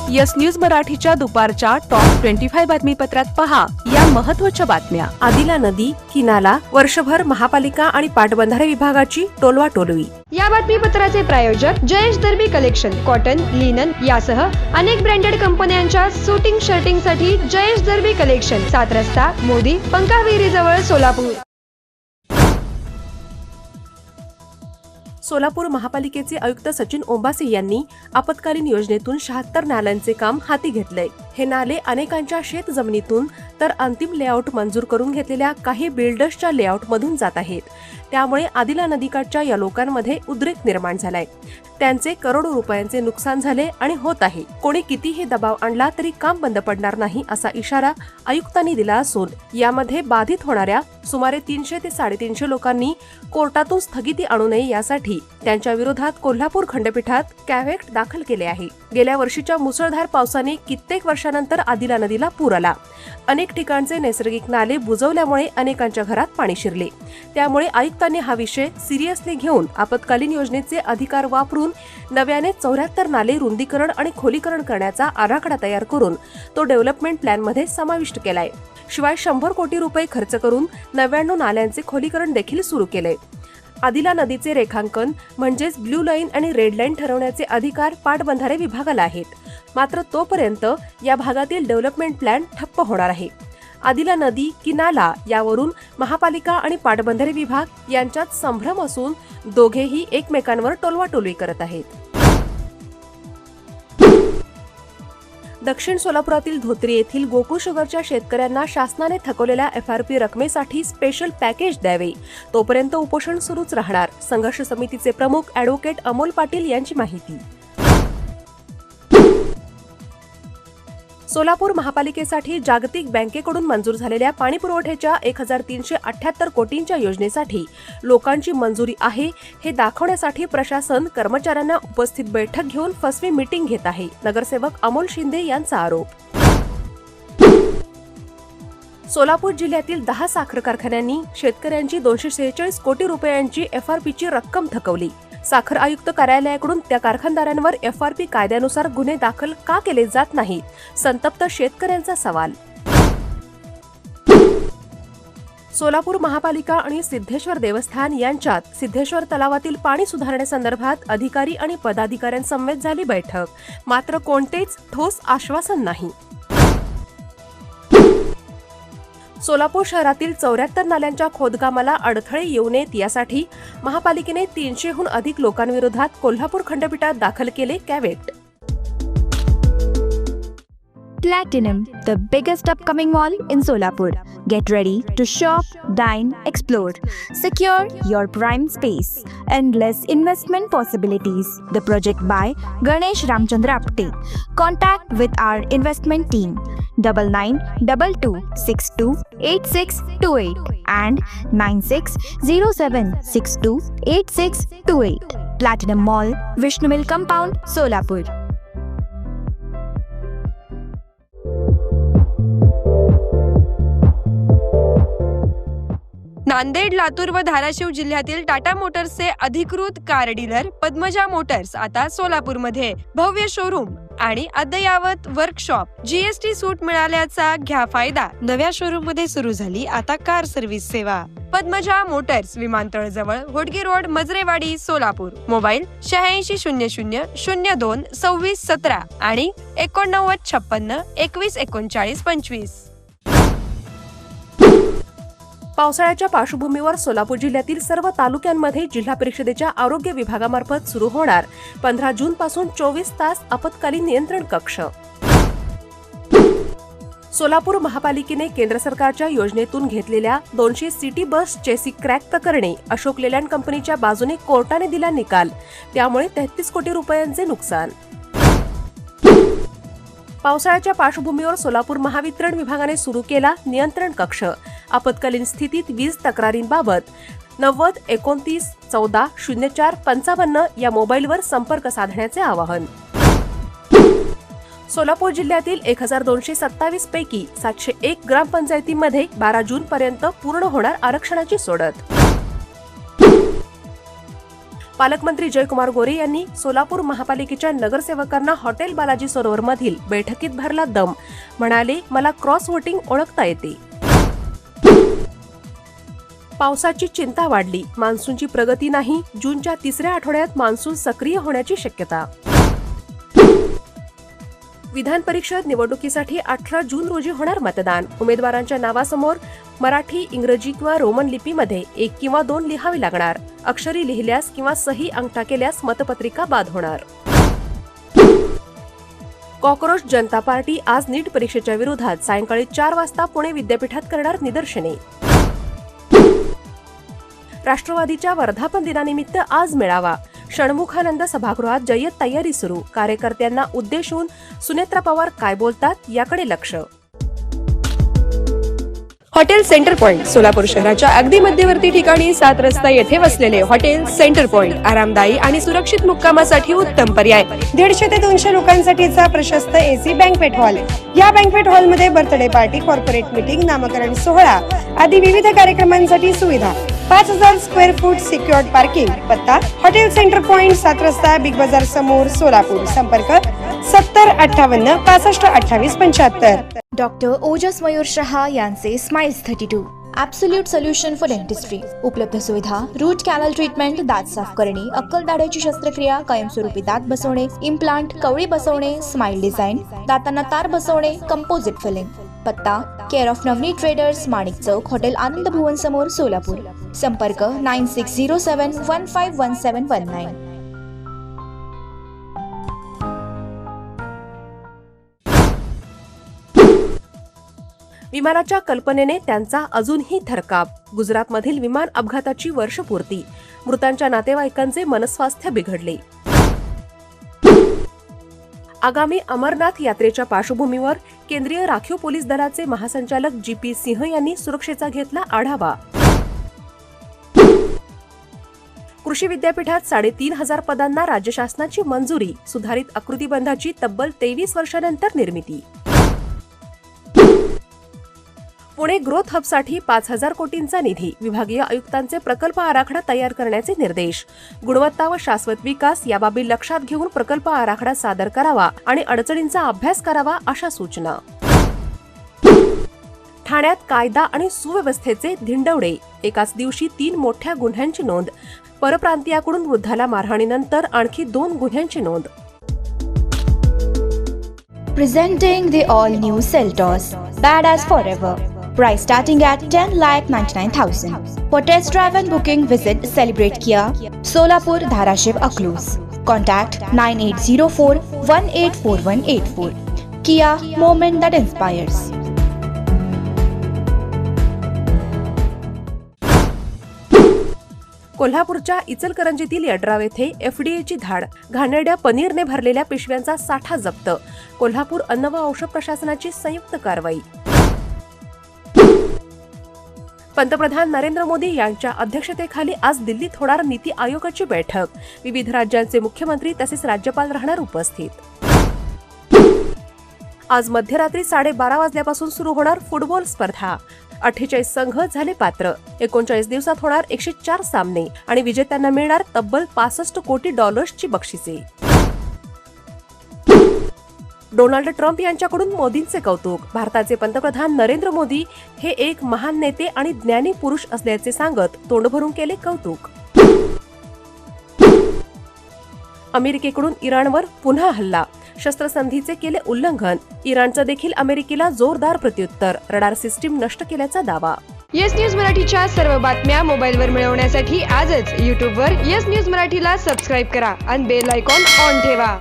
Yes news मराठीच्या दुपारच्या top 25 बातमीपत्रात पहा या महत्त्वाच्या बातम्या। आदिला नदी की नाला, वर्षभर महापालिका आणि पाटबंधारे विभागाची टोलवाटोलवी। या बातमीपत्राचे प्रायोजक जयेश दर्बी कलेक्शन, कॉटन, लिनन यासह अनेक ब्रँडेड कंपन्यांच्या शूटिंग शर्टिंग साठी जयेश दर्बी कलेक्शन, 7 रस्ता मोदी पंकाविहिरी जवळ सोलापूर। सोलापूर महापालिकेचे आयुक्त सचिन ओंबासे यांनी आपत्कालीन योजनेतून 76 नाल्यांचे काम हाती घेतले। हे नाले अनेकांच्या शेत जमिनीतून तर अंतिम लेआउट मंजूर करून घेतलेल्या काही बिल्डर्सच्या लेआउट मधून जात आहेत। त्यामुळे आदिला नदीकाठच्या या लोकांमध्ये उद्रेक निर्माण झालाय। त्यांचे करोडो रुपयांचे नुकसान झाले आणि होत आहे। कोणी कितीही दबाव आणला तरी काम बंद पडणार नाही असा इशारा आयुक्तांनी दिला असून यामध्ये बाधित होणाऱ्या सुमारे 300 ते 350 लोकांनी कोर्टातून स्थगिती आणू नये यासाठी त्यांच्या विरोधात कोल्हापूर खंडपीठात कॅव्हेट दाखल केले आहे। गेल्या वर्षीच्या मुसळधार पावसाने कित्येक वर्षानंतर आदिला नदीला पूर आला। अनेक ठिकाणचे नैसर्गिक नाले बुजवल्यामुळे अनेकांच्या घरात पाणी शिरले। त्यामुळे आयुक्तांनी हा विषय सिरियसली घेऊन आपत्कालीन योजनेचे अधिकार वापरून नव्याने 74 नाले रुंदीकरण आणि खोलीकरण करण्याचा आराखडा तयार करून तो डेव्हलपमेंट प्लॅन मध्ये समाविष्ट केलाय। शिवाय 100 कोटी रुपये खर्च करून 99 नाल्यांचे खोलीकरण देखील सुरू केले। आदिला नदीचे रेखांकन म्हणजेच ब्ल्यू लाईन आणि रेड लाईन ठरवण्याचे अधिकार पाटबंधारे विभागाला आहेत। मात्र तोपर्यंत या भागातील डेव्हलपमेंट प्लॅन ठप्प होणार आहे। आदिला नदी की नाला यावरून महापालिका आणि पाटबंधारे विभाग यांच्यात संभ्रम असून दोघेही एकमेकांवर टोलवाटोलवी करत आहेत। दक्षिण सोलापुरातील धोत्री येथील गोकुळ शुगरच्या शेतकऱ्यांना शासनाने थकवलेल्या FRP रकमेसाठी स्पेशल पॅकेज द्यावे, तोपर्यंत उपोषण सुरूच राहणार, संघर्ष समितीचे प्रमुख ॲडव्होकेट अमोल पाटील यांची माहिती। सोलापूर महापालिकेसाठी जागतिक बँकेकडून मंजूर झालेल्या पाणीपुरवठ्याच्या 1378 कोटींच्या योजनेसाठी लोकांची मंजुरी आहे हे दाखवण्यासाठी प्रशासन कर्मचाऱ्यांना उपस्थित बैठक घेऊन फसवी मीटिंग घेत आहे, नगरसेवक अमोल शिंदे यांचा आरोप। सोलापूर जिल्ह्यातील 10 साखर कारखान्यांनी शेतकऱ्यांची 246 कोटी रुपयांची FRPची रक्कम थकवली। साखर आयुक्त कार्यालयाकडून त्या कारखानदारांवर FRP कायद्यानुसार गुन्हे दाखल का केले जात नाहीत, संतप्त शेतकऱ्यांचा सवाल। सोलापूर महापालिका आणि सिद्धेश्वर देवस्थान यांच्यात सिद्धेश्वर तलावातील पाणी सुधारण्यासंदर्भात अधिकारी आणि पदाधिकाऱ्यांसमवेत झाली बैठक, मात्र कोणतेच ठोस आश्वासन नाही। सोलापूर शहरातील 74 नाल्यांच्या खोदकामाला अडथळे येऊ नयेत यासाठी महापालिकेने 300हून अधिक लोकांविरोधात कोल्हापूर खंडपीठात दाखल केले caveat. Platinum, the biggest upcoming mall in Solapur. Get ready to shop, dine, explore. Secure your prime space. Endless investment possibilities. The project by Ganesh Ramchandra Apte. Contact with our investment team 9922628628 and 9607628628. Platinum Mall, Vishnu Mill Compound, Solapur. Nanded, Latur व धाराशिव जिल्ह्यातील टाटा मोटर्सचे अधिकृत car dealer Padmaja Motors आता सोलापूरमध्ये भव्य showroom आणि अद्ययावत workshop, GST सूट मिळाल्याचा घ्या फायदा। नव्या शोरूम मध्ये सुरू झाली आता कार सर्व्हिस सेवा। पद्मजा मोटर्स, विमानतळ जवळ, होडगी रोड, मजरेवाडी, सोलापूर। मोबाईल 8600022617 आणि 8956213925। पावसाळ्याच्या पार्श्वभूमीवर सोलापूर जिल्ह्यातील सर्व तालुक्यांमध्ये जिल्हा परिषदेच्या आरोग्य विभागामार्फत सुरू होणार 15 जून पासून 24 तास आपत्कालीन नियंत्रण कक्ष। सोलापूर महापालिकेने केंद्र सरकारच्या योजनेतून घेतलेल्या 200 सिटी बस चेसी क्रॅक प्रकरणी अशोक लेलँड कंपनीच्या बाजूने कोर्टाने दिला निकाल, त्यामुळे 33 कोटी रुपयांचे नुकसान। पावसाळ्याच्या पार्श्वभूमीवर सोलापूर महावितरण विभागाने सुरू केला नियंत्रण कक्ष। आपत्कालीन स्थितीत वीज तक्रारींबाबत 90 29 14 04 55 या मोबाईलवर संपर्क साधण्याचे आवाहन। सोलापूर जिल्ह्यातील 1227 पैकी 701 ग्रामपंचायतींमध्ये 12 जून पर्यंत पूर्ण होणार आरक्षणाची सोडत। पालकमंत्री जयकुमार गोरे यांनी सोलापूर महापालिकेच्या नगरसेवकांना हॉटेल बालाजी सरोवर मधील बैठकीत भरला दम. म्हणाले, मला क्रॉस वोटिंग ओळखता येते. पावसाची चिंता वाढली, मान्सूनची प्रगती नाही. जूनच्या तिसऱ्या आठवड्यात मान्सून सक्रिय होण्याची शक्यता. विधान परिषद निवडणुकीसाठी 18 जून रोजी होणार मतदान. उमेदवारांच्या नावासमोर मराठी, इंग्रजी किंवा रोमन लिपीमध्ये 1 किंवा 2 लिहावे लागणार. अक्षरी लिहिल्यास किंवा सही अंगठा केल्यास मतपत्रिका बाद होणार. कॉकरोच जनता पार्टी आज नीट परीक्षेच्या विरोधात सायंकाळी 4 वाजता पुणे विद्यापीठात करणार निदर्शने. राष्ट्रवादीच्या वर्धापन दिनानिमित्त आज मेळावा. षण्मुखानंद सभागृहात जय्यत तयारी सुरू. कार्यकर्त्यांना उद्देशून सुनेत्रा पवार काय बोलतात याकडे लक्ष. हॉटेल सेंटर पॉइंट सोलापूर शहराच्या अगदी मध्यवर्ती ठिकाणी 7 रस्ता येथे वसलेले हॉटेल सेंटर पॉइंट आरामदायी आणि सुरक्षित मुक्कामासाठी उत्तम पर्याय. 150 ते 200 लोकांसाठीचा प्रशस्त एसी बँक्वेट हॉल. या बँक्वेट हॉलमध्ये बर्थडे पार्टी, कॉर्पोरेट मीटिंग, नामकरण सोहळा आदी विविध कार्यक्रमांसाठी सुविधा. 5000 स्क्वेअर फूट सिक्युअर्ड पार्किंग. पत्ता हॉटेल सेंटर पॉइंट, 7 रस्ता, बिग बाजार समोर, सोलापूर. संपर्क 7058 65 28 75. डॉक्टर ओजस मयूर शहा यांचे smiles 32 absolute solution for dentistry. उपलब्ध सुविधा: रूट कॅनल ट्रीटमेंट, दात साफ करणे, अक्कल दाढेची शस्त्रक्रिया, कायमस्वरूपी दात बसवणे, इम्प्लांट, कवळी बसवणे, स्माइल डिझाईन, दातांना तार बसवणे, कंपोजिट फिलिंग. पत्ता care of Navneet traders, Manik चौक, हॉटेल आनंद भुवन समोर, सोलापूर. संपर्क 9607151719. विमानाच्या कल्पनेने त्यांचा अजूनही थरकाप. गुजरातमधील विमान अपघाताची वर्षपूर्ती. मृतांच्या नातेवाईकांचे मनस्वास्थ्य बिघडले. आगामी अमरनाथ यात्रेच्या पार्श्वभूमीवर केंद्रीय राखीव पोलीस दलाचे महासंचालक GP सिंह यांनी सुरक्षेचा घेतला आढावा. कृषी विद्यापीठात 3500 पदांना राज्य शासनाची मंजुरी. सुधारित आकृतीबंधाची तब्बल 23 वर्षानंतर निर्मिती. पुणे ग्रोथ हबसाठी 5000 कोटींचा निधी. विभागीय आयुक्तांचे प्रकल्प आराखडा तयार करण्याचे निर्देश. गुणवत्ता व शाश्वत विकास या बाबी लक्षात घेऊन प्रकल्प आराखडा सादर करावा आणि अडचणींचा अभ्यास करावा अशा सूचना. ठाण्यात कायदा आणि सुव्यवस्थेचे धिंडवडे. एकाच दिवशी 3 मोठ्या गुन्ह्यांची नोंद. परप्रांतीयाकडून वृद्धाला मारहाणीनंतर आणखी 2 गुन्ह्यांची नोंद. Presenting the all-new Seltos, badass forever. Price starting at 10,99,000. For test drive and booking, visit Celebrate Kia, Solapur, Dharashiv, Aklus. Contact 9804-184184. Kia, moment that inspires. कोल्हापूरच्या इचलकरंजीतील यड्राव येथे FDAची धाड. घाणेरड्या पनीरने भरलेल्या पिशव्यांचा साठा जप्त. कोल्हापूर अन्न व औषध प्रशासनाची संयुक्त कारवाई. पंतप्रधान नरेंद्र मोदी यांच्या अध्यक्षतेखाली आज दिल्लीत होणार नीती आयोगाची बैठक. विविध राज्यांचे मुख्यमंत्री तसेच राज्यपाल राहणार उपस्थित. आज मध्यरात्री 12:30 वाजल्यापासून सुरू होणार फुटबॉल स्पर्धा. 48 संघ झाले पात्र. 39 दिवसात होणार 104 सामने आणि विजेत्यांना मिळणार तब्बल $65 कोटी बक्षिसे. डोनाल्ड ट्रम्प यांच्याकडून मोदींचे कौतुक. भारताचे पंतप्रधान नरेंद्र मोदी हे एक महान नेते आणि ज्ञानी पुरुष असल्याचे सांगत तोंड भरून केले कौतुक. अमेरिकेकडून इराणवर पुन्हा हल्ला. शस्त्रसंधीचे केले उल्लंघन. इराणचं देखील अमेरिकेला जोरदार प्रत्युत्तर. रडार सिस्टीम नष्ट केल्याचा दावा. येस न्यूज मराठीच्या सर्व बातम्या मोबाईलवर मिळवण्यासाठी आजच YouTubeवर येस न्यूज मराठीला सबस्क्राईब करा आणि बेल आयकॉन ऑन ठेवा.